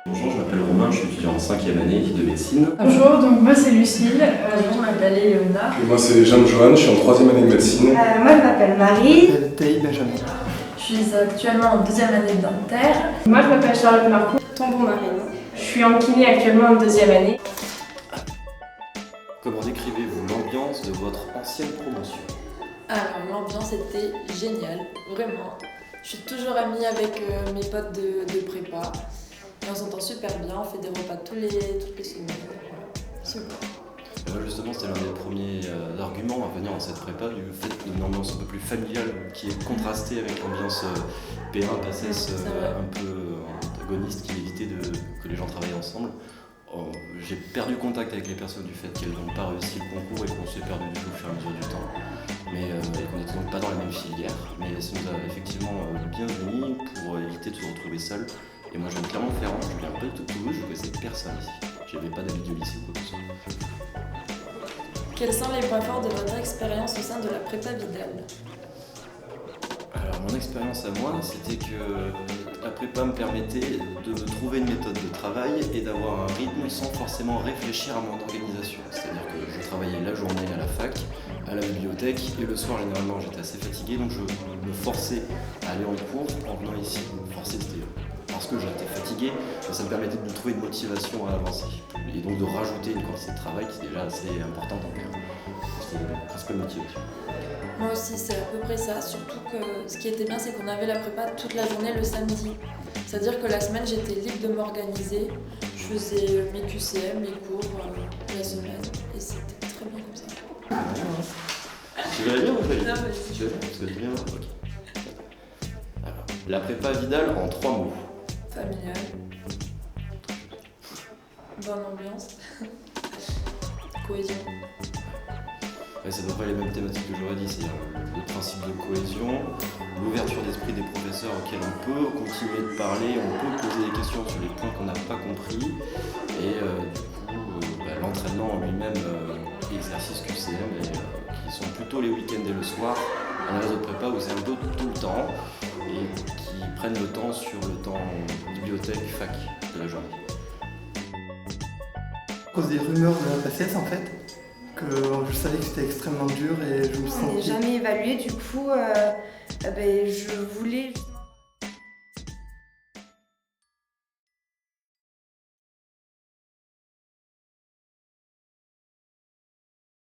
Bonjour, je m'appelle Romain, je suis étudiant en 5e année de médecine. Bonjour, donc moi c'est Lucille. Je m'appelle Léona. Et moi c'est Jeanne-Joanne, je suis en 3e année de médecine. Moi je m'appelle Marie. Thaï Benjamin. Je suis actuellement en 2e année de dentaire. Moi je m'appelle Charlotte Marcoux. Tonton Marine. Je suis en kiné actuellement en 2e année. Comment décrivez-vous l'ambiance de votre ancienne promotion? Alors l'ambiance était géniale, vraiment. Je suis toujours amie avec mes potes de prépa. Et on s'entend super bien, on fait des repas toutes les semaines. Voilà. Super. Justement, c'était l'un des premiers arguments à venir en cette prépa, du fait d'une ambiance un peu plus familiale qui est contrastée avec l'ambiance PA, PACES un peu antagoniste qui évitait que les gens travaillent ensemble. J'ai perdu contact avec les personnes du fait qu'elles n'ont pas réussi le concours et qu'on s'est perdu du tout au fur et à mesure du temps. Mais qu'on n'était donc pas dans la même filière. Mais ça nous a effectivement bien unis pour éviter de se retrouver seuls. Et moi je viens de Clermont-Ferrand, je viens pas de Toulouse, je connaissais personne ici. J'avais pas d'amis de lycée ou quoi que ce soit. Quels sont les points forts de votre expérience au sein de la prépa Vidal? Alors mon expérience à moi, c'était que la prépa me permettait de trouver une méthode de travail et d'avoir un rythme sans forcément réfléchir à mon organisation. C'est-à-dire que je travaillais la journée à la fac, à la bibliothèque, et le soir généralement j'étais assez fatigué, donc je me forçais à aller en cours en venant ici. Me forcer, c'était parce que j'étais fatigué, ça me permettait de trouver une motivation à avancer. Et donc de rajouter une quantité de travail qui est déjà assez importante en termes. C'était la principale motivation. Moi aussi, c'est à peu près ça. Surtout que ce qui était bien, c'est qu'on avait la prépa toute la journée le samedi. C'est-à-dire que la semaine, j'étais libre de m'organiser. Je faisais mes QCM, mes cours la semaine. Et c'était très bien comme ça. Tu veux la lire ou pas? Non, vas-y. Tu veux la lire? Parce que tu viens. Ok. Alors, la prépa Vidal en 3 mots. Familial. Bonne ambiance. Cohésion. Ouais, c'est à peu près les mêmes thématiques que j'aurais dit, c'est-à-dire le principe de cohésion, l'ouverture d'esprit des professeurs auxquels on peut continuer de parler, on peut poser des questions sur les points qu'on n'a pas compris, et du coup l'entraînement en lui-même, exercice QCM, qui sont plutôt les week-ends et le soir, dans les réseaux de prépa où c'est un peu tout le temps, et qui prennent le temps sur le temps bibliothèque, fac de la journée. À cause des rumeurs de la PACES en fait, que je savais que c'était extrêmement dur et je me On n'est sentais... jamais évalué, du coup je voulais